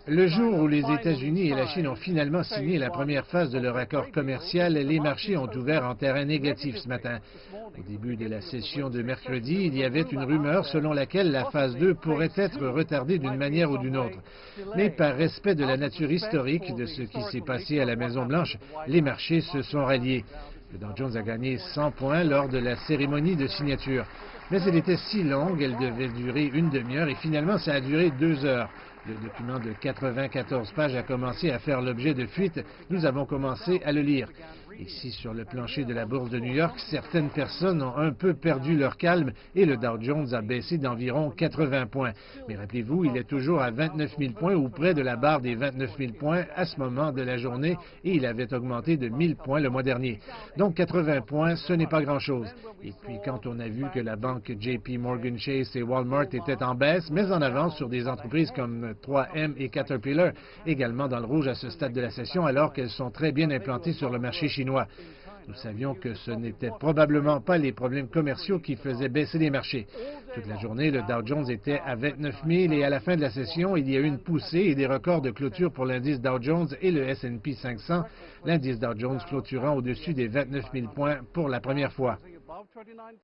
Le jour où les États-Unis et la Chine ont finalement signé la première phase de leur accord commercial, les marchés ont ouvert en terrain négatif ce matin. Au début de la session de mercredi, il y avait une rumeur selon laquelle la phase 2 pourrait être retardée d'une manière ou d'une autre. Mais par respect de la nature historique de ce qui s'est passé à la Maison-Blanche, les marchés se sont ralliés. Le Dow Jones a gagné 100 points lors de la cérémonie de signature. Mais elle était si longue, elle devait durer une demi-heure et finalement ça a duré 2 heures. Le document de 94 pages a commencé à faire l'objet de fuites. Nous avons commencé à le lire. Ici, sur le plancher de la bourse de New York, certaines personnes ont un peu perdu leur calme et le Dow Jones a baissé d'environ 80 points. Mais rappelez-vous, il est toujours à 29 000 points ou près de la barre des 29 000 points à ce moment de la journée et il avait augmenté de 1000 points le mois dernier. Donc 80 points, ce n'est pas grand-chose. Et puis quand on a vu que la banque JP Morgan Chase et Walmart étaient en baisse, mais en avance sur des entreprises comme 3M et Caterpillar, également dans le rouge à ce stade de la session alors qu'elles sont très bien implantées sur le marché chinois. Nous savions que ce n'étaient probablement pas les problèmes commerciaux qui faisaient baisser les marchés. Toute la journée, le Dow Jones était à 29 000 et à la fin de la session, il y a eu une poussée et des records de clôture pour l'indice Dow Jones et le S&P 500, l'indice Dow Jones clôturant au-dessus des 29 000 points pour la première fois.